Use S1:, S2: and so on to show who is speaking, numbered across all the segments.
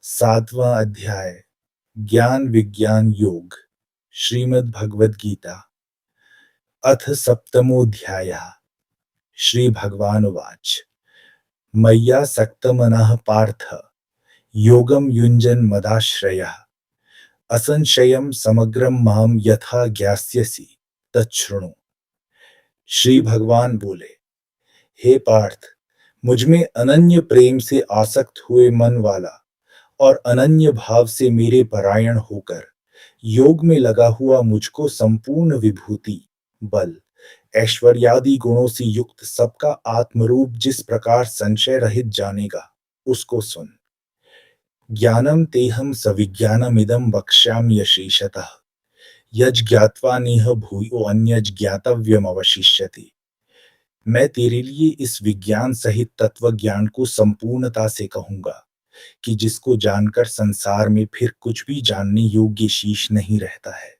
S1: सातवां अध्याय ज्ञान विज्ञान योग श्रीमद् भगवद गीता अथ सप्तमोऽध्यायः श्रीभगवानुवाच मय्यासक्तमनः पार्थ योगं युञ्जन् मदाश्रयः असंशयं समग्रं मां यथा ज्ञास्यसि तच्छृणु। श्री भगवान बोले, हे पार्थ, मुझमें अनन्य प्रेम से आसक्त हुए मन वाला और अनन्य भाव से मेरे परायण होकर योग में लगा हुआ मुझको संपूर्ण विभूति, बल, ऐश्वर्यादि गुणों से युक्त सबका आत्मरूप जिस प्रकार संशय रहित जानेगा, उसको सुन। ज्ञानम तेहम सविज्ञानमिदं वक्ष्यामि यशेषतः यज्ञात्वा नेह भूयो अन्यज् ज्ञातव्यमवशिष्यति। मैं तेरे लिए इस विज्ञान सहित तत्व ज्ञान को संपूर्णता से कहूंगा कि जिसको जानकर संसार में फिर कुछ भी जानने योग्य शेष नहीं रहता है।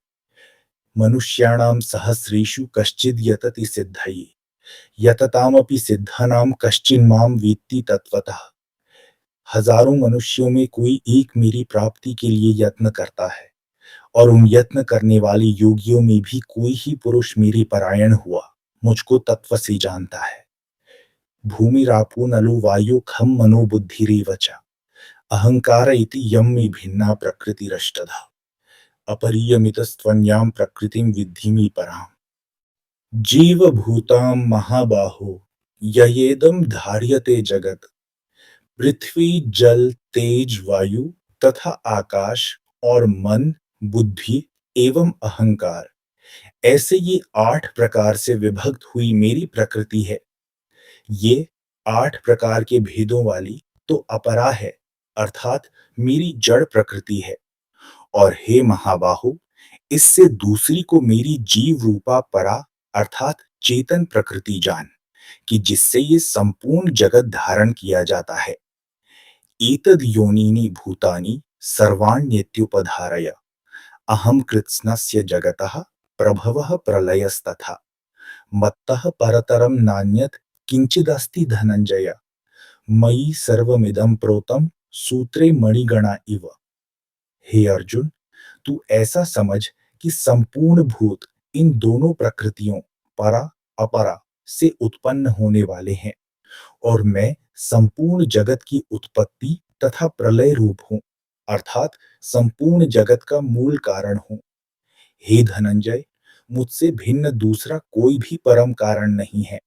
S1: मनुष्याणाम सहस्रेषु कश्चिद् यतति सिद्धये यततामपि सिद्धानाम कश्चिन्माम वेत्ति तत्वतः। हजारों मनुष्यों में कोई एक मेरी प्राप्ति के लिए यत्न करता है और उन यत्न करने वाले योगियों में भी कोई ही पुरुष मेरे परायण हुआ मुझको तत्व से जानता है। भूमिरापो नलो वायु खम मनो बुद्धिरेव च अहंकार इति यम में भिन्ना प्रकृतिरष्टधा अपरियमितस्त्वन्यां प्रकृतिं विद्धि मे पराम्। जीवभूतां महाबाहो ययेदं धार्यते जगत पृथ्वी जल तेज वायु तथा आकाश और मन बुद्धि एवं अहंकार, ऐसे ये 8 प्रकार से विभक्त हुई मेरी प्रकृति है। ये 8 प्रकार के भेदों वाली तो अपरा है, अर्थात मेरी जड़ प्रकृति है। और हे महाबाहो, इससे दूसरी को मेरी जीव रूपा परा अर्थात चेतन प्रकृति जान कि जिससे ये संपूर्ण जगत धारण किया जाता है। एतद् योनीनि भूतानि सर्वाण्येत्युपधारय अहं कृत्स्नस्य जगतः प्रभवः प्रलयस्तथा मत्तः परतरं नान्यत् किंचिदस्ति धनंजय मयि सर्वमिदं प्रोतं सूत्रे मणिगणा इव। हे अर्जुन, तू ऐसा समझ कि संपूर्ण भूत इन दोनों प्रकृतियों परा अपरा से उत्पन्न होने वाले हैं और मैं संपूर्ण जगत की उत्पत्ति तथा प्रलय रूप हूं, अर्थात संपूर्ण जगत का मूल कारण हूं। हे धनंजय, मुझसे भिन्न दूसरा कोई भी परम कारण नहीं है।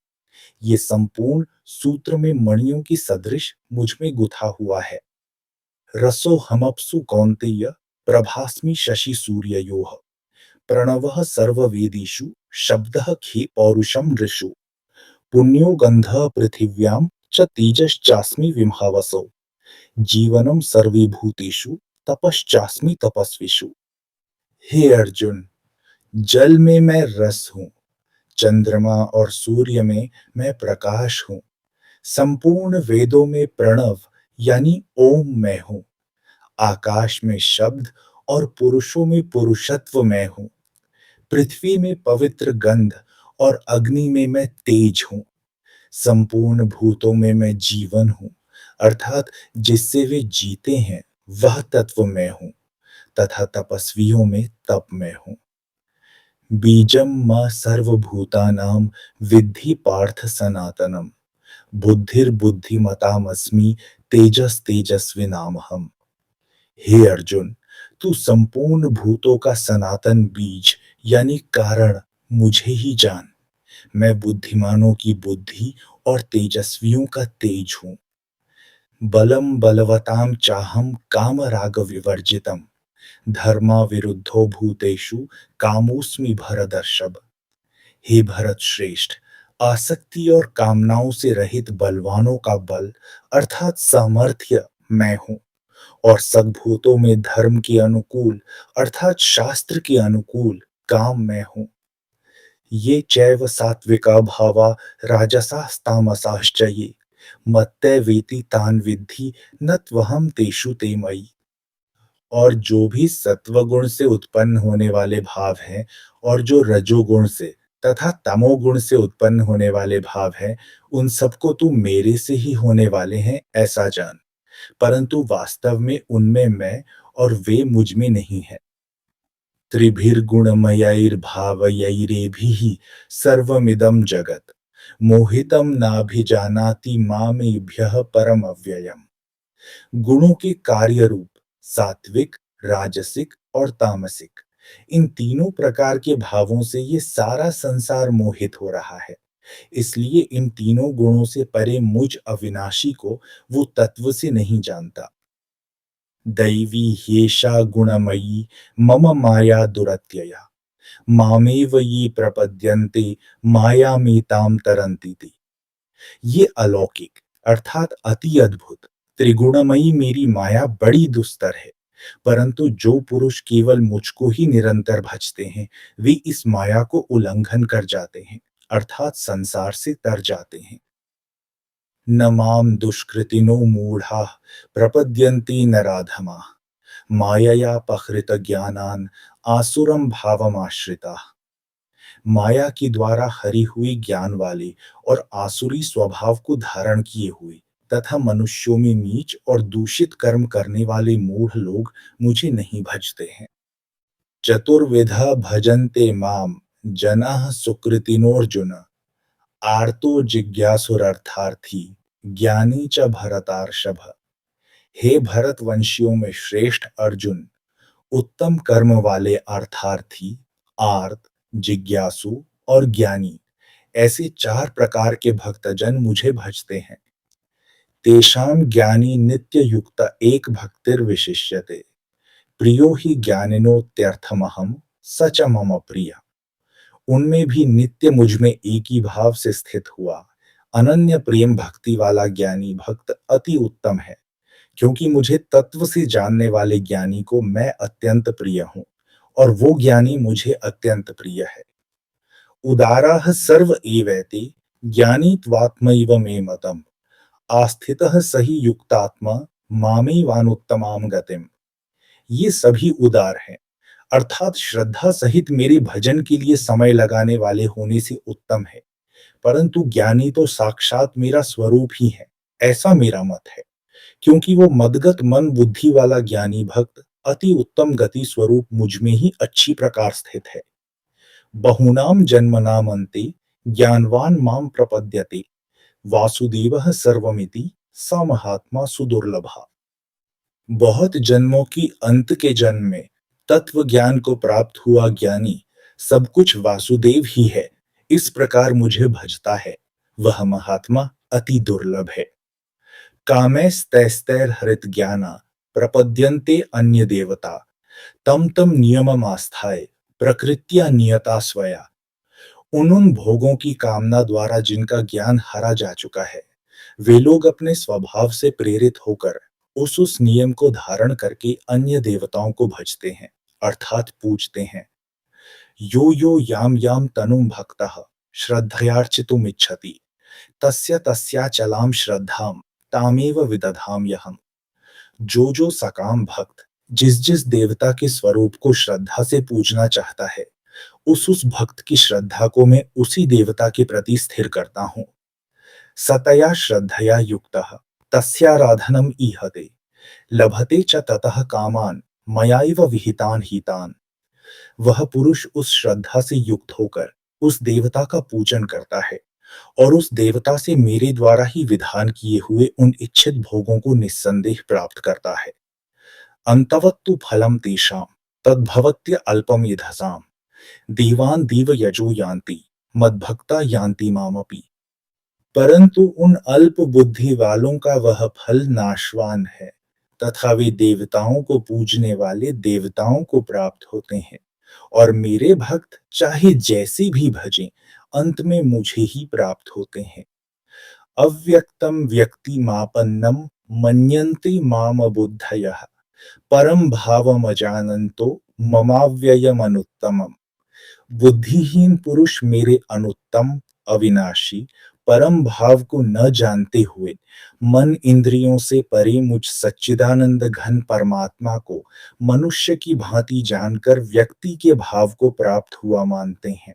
S1: ये संपूर्ण सूत्र में मणियों की सदृश मुझ में गुथा हुआ है। रसो हमप्सु कौन्तेय प्रभास्मि शशि सूर्ययोः प्रणवः सर्ववेदेषु शब्दः खे पौरुषं नृषु पुण्यो गन्धः पृथिव्यां च तेजश्चास्मि विभावसो जीवनं सर्वे भूतेषु तपश्चास्मि तपस्विषु। हे अर्जुन, जल में मैं रस हूँ, चंद्रमा और सूर्य में मैं प्रकाश हूँ, संपूर्ण वेदों में प्रणव यानी ओम मैं हूँ, आकाश में शब्द और पुरुषों में पुरुषत्व मैं हूँ, पृथ्वी में पवित्र गंध और अग्नि में मैं तेज हूँ, संपूर्ण भूतों में मैं जीवन हूँ अर्थात जिससे वे जीते हैं वह तत्व मैं हूँ, तथा तपस्वियों में तप मैं हूँ। बीजम म सर्वभूतानां विद्धि पार्थ सनातनम बुद्धिर्बुद्धिमतामस्मि तेजस तेजस्विनामहम्। हे अर्जुन, तू संपूर्ण भूतों का सनातन बीज यानी कारण मुझे ही जान। मैं बुद्धिमानों की बुद्धि और तेजस्वियों का तेज हूं। बलम बलवताम चाहम काम राग विवर्जितम धर्मा विरुद्धो भूतेषु कामोस्मि भरदर्षभ। हे भरत श्रेष्ठ, आसक्ति और कामनाओं से रहित बलवानों का बल अर्थात सामर्थ्य मैं हूं और सद्भूतों में धर्म के अनुकूल अर्थात शास्त्र के अनुकूल काम मैं हूं। ये चैव सात्विका भावा राजसास्तामसाश्च ये मत्तै वेति तान विद्धि न त्वहं तेषु ते मयि। और जो भी सत्वगुण से उत्पन्न होने वाले भाव हैं और जो रजोगुण से तथा तमोगुण से उत्पन्न होने वाले भाव हैं, उन सबको तू मेरे से ही होने वाले हैं ऐसा जान। परंतु वास्तव में उनमें मैं और वे मुझ में नहीं है। त्रिभिर्गुणमयैर्भावयैरेभिः सर्वमिदं जगत् मोहितं नाभिजानाति मामेभ्यः परमव्ययम्। गुणों के कार्य रूप सात्विक, राजसिक और तामसिक, इन तीनों प्रकार के भावों से ये सारा संसार मोहित हो रहा है। इसलिए इन तीनों गुणों से परे मुझ अविनाशी को वो तत्व से नहीं जानता। दैवी ह्येषा गुणमयी मम माया दुरत्यया मामेव ये प्रपद्यन्ते मायामेतां तरन्ति ते। ये अलौकिक अर्थात अति अद्भुत त्रिगुणमयी मेरी माया बड़ी दुस्तर है, परंतु जो पुरुष केवल मुझको ही निरंतर भजते हैं, वे इस माया को उल्लंघन कर जाते हैं, अर्थात संसार से तर जाते हैं। न माम दुष्कृतिनो मूढ़ा प्रपद्यन्ते नराधमा मायया पहृत ज्ञानान आसुरम भावमाश्रिता। माया के द्वारा हरी हुई ज्ञान वाले और आसुरी स्वभाव को धारण किए हुए तथा मनुष्यों में नीच और दूषित कर्म करने वाले मूढ़ लोग मुझे नहीं भजते हैं। चतुर्विधा भजन्ते माम जनाः सुकृतिनोऽर्जुन आर्तो जिज्ञासुरर्थार्थी ज्ञानी च भरतार्षभ। हे भरत वंशियों में श्रेष्ठ अर्जुन, उत्तम कर्म वाले अर्थार्थी, आर्त, जिज्ञासु और ज्ञानी, ऐसे चार प्रकार के भक्तजन मुझे भजते हैं। तेषां ज्ञानी नित्य युक्त एक भक्तिर विशिष्यते प्रियो ही ज्ञानिनोत्यर्थमहम स च मम प्रिय। उनमें भी नित्य मुझ में एक ही भाव से स्थित हुआ अनन्य प्रेम भक्ति वाला ज्ञानी भक्त अति उत्तम है, क्योंकि मुझे तत्व से जानने वाले ज्ञानी को मैं अत्यंत प्रिय हूं और वो ज्ञानी मुझे अत्यंत प्रिय है। उदाराः सर्व एवैते ज्ञानी त्वात्मैव मे मतम् आस्थितः सही युक्तात्मा मामेवानुत्तमां गतिम्। ये सभी उदार हैं, अर्थात श्रद्धा सहित मेरे भजन के लिए समय लगाने वाले होने से उत्तम है, परंतु ज्ञानी तो साक्षात मेरा स्वरूप ही है, ऐसा मेरा मत है। क्योंकि वो मदगत मन बुद्धि वाला ज्ञानी भक्त अति उत्तम गति स्वरूप मुझ में ही अच्छी प्रकार स्थित है। बहूनाम जन्मनाम अन्ते ज्ञानवान माम प्रपद्यते वासुदेवः सर्वमिति स महात्मा सुदुर्लभः। बहुत जन्मों की अंत के जन्म में तत्व ज्ञान को प्राप्त हुआ ज्ञानी सब कुछ वासुदेव ही है, इस प्रकार मुझे भजता है, वह महात्मा अति दुर्लभ है। कामैस्तैस्तैर्हृत ज्ञाना प्रपद्यन्ते अन्य देवता तम तम नियममास्थाय प्रकृत्या नियता स्वया। उन भोगों की कामना द्वारा जिनका ज्ञान हरा जा चुका है, वे लोग अपने स्वभाव से प्रेरित होकर उस नियम को धारण करके अन्य देवताओं को भजते हैं, अर्थात पूजते हैं। यो यो याम याम तनुम भक्तः श्रद्धयार्चितुमिच्छति तस्य तस्याचलां श्रद्धां तामेव विदधाम्यहम्। जो सकाम भक्त जिस जिस देवता के स्वरूप को श्रद्धा से पूजना चाहता है, उस भक्त की श्रद्धा को मैं उसी देवता के प्रति स्थिर करता हूँ। सतया श्रद्धया युक्तः तस्याराधनम् ईहते लभते च ततः कामान मयाइव विहितान हितान। वह पुरुष उस श्रद्धा से युक्त होकर उस देवता का पूजन करता है और उस देवता से मेरे द्वारा ही विधान किए हुए उन इच्छित भोगों को निस्संदेह प्राप्त करता है। अंतवत्तु फलम तेषां तद्भवत्य अल्पम यधसाम देवान देव यजो यान्ति मद्भक्ता यान्ति मामपि। परंतु उन अल्प बुद्धि वालों का वह फल नाशवान है तथा वे देवताओं को पूजने वाले देवताओं को प्राप्त होते हैं, और मेरे भक्त चाहे जैसे भी भजें अंत में मुझे ही प्राप्त होते हैं। अव्यक्तम व्यक्तिमापन्नम मन्यन्ते माम बुद्धयः परम भावमजानन्तो ममाव्ययमनुत्तमम्। बुद्धिहीन पुरुष मेरे अनुत्तम अविनाशी परम भाव को न जानते हुए मन इंद्रियों से परे मुझ सच्चिदानंद घन परमात्मा को मनुष्य की भांति जानकर व्यक्ति के भाव को प्राप्त हुआ मानते हैं।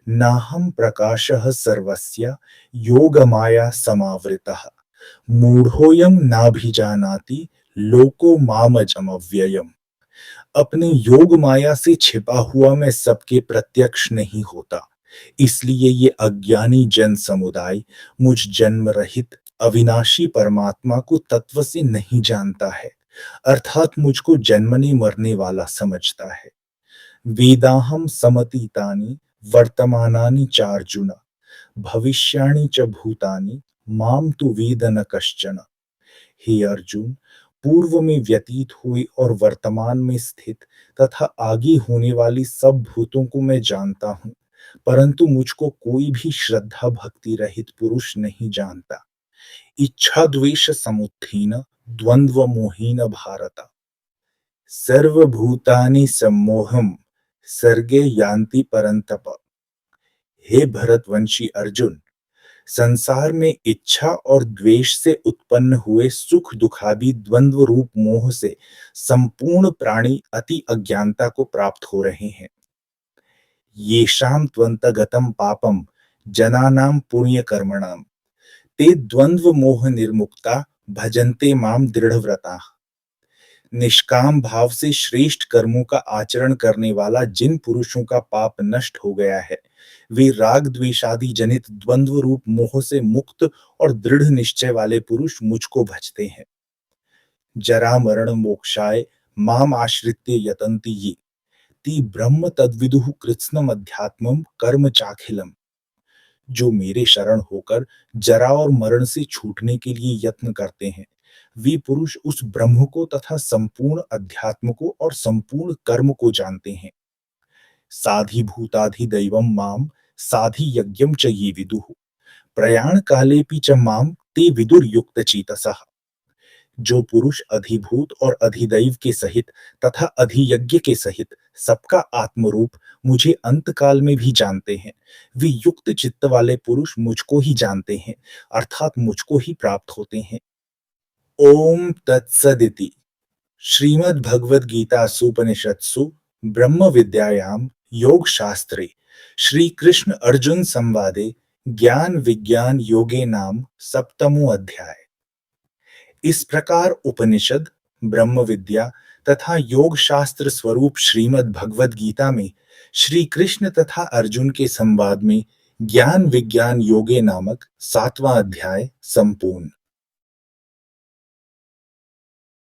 S1: नाहं प्रकाशः सर्वस्य योग माया समावृतः मूढ़ोऽयं नाभिजानाति लोको मामजमव्ययम्। अपने योग माया से छिपा हुआ मैं सबके प्रत्यक्ष नहीं होता, इसलिए ये अज्ञानी जन समुदाय मुझ जन्म रहित अविनाशी परमात्मा को तत्व से नहीं जानता है, अर्थात मुझको जन्मने मरने वाला समझता है। वेदाहम समतीतानि वर्तमानानि चार्जुन, भविष्याणि च भूतानि माम तु वेद न कश्चन। हे अर्जुन, पूर्व में व्यतीत हुई और वर्तमान में स्थित तथा आगे होने वाली सब भूतों को मैं जानता हूँ, परंतु मुझको कोई भी श्रद्धा भक्ति रहित पुरुष नहीं जानता। इच्छा द्वेष समुत्थीन द्वंद्व मोहीन भारत, सर्वभूतानि सम्मोहम सर्गे यान्ति परंतप। हे भरतवंशी अर्जुन, संसार में इच्छा और द्वेष से उत्पन्न हुए सुख दुखादि द्वंद्व रूप मोह से संपूर्ण प्राणी अति अज्ञानता को प्राप्त हो रहे हैं। येषां त्वन्तगतं पापं जनानां पुण्य कर्मणाम ते द्वंद्व मोह निर्मुक्ता भजन्ते माम दृढ़व्रता। निष्काम भाव से श्रेष्ठ कर्मों का आचरण करने वाला जिन पुरुषों का पाप नष्ट हो गया है, वे राग द्वेषादि जनित द्वंद्व रूप मोह से मुक्त और दृढ़ निश्चय वाले पुरुष मुझको भजते हैं। जरा मरण मोक्षाय माम आश्रित्य यतन्ति ये, ती ब्रह्म तद्विदुः कृत्स्नम अध्यात्मम कर्म चाखिलम। जो मेरे शरण होकर जरा और मरण से छूटने के लिए यत्न करते हैं, वे पुरुष उस ब्रह्म को तथा संपूर्ण अध्यात्म को और संपूर्ण कर्म को जानते हैं। साधि भूताधि दैवम माम साधि यज्ञम च ये विदुः, प्रयाण कालेपि च माम ते विदुर युक्त चेतसः। जो पुरुष अधिभूत और अधिदैव के सहित तथा अधियज्ञ के सहित सबका आत्मरूप मुझे अंत काल में भी जानते हैं, वे युक्त चित्त वाले पुरुष मुझको ही जानते हैं, अर्थात मुझको ही प्राप्त होते हैं। ओम तत्सदिति श्रीमद्भगवद्गीतासूपनिषत्सु ब्रह्म विद्यायां योग शास्त्रे श्री कृष्ण अर्जुन संवादे ज्ञान विज्ञान योगे नाम सप्तमो अध्याय। इस प्रकार उपनिषद, ब्रह्म विद्या तथा योग शास्त्र स्वरूप श्रीमद् भगवद गीता में श्री कृष्ण तथा अर्जुन के संवाद में ज्ञान विज्ञान योगे नामक 7वां अध्याय संपूर्ण।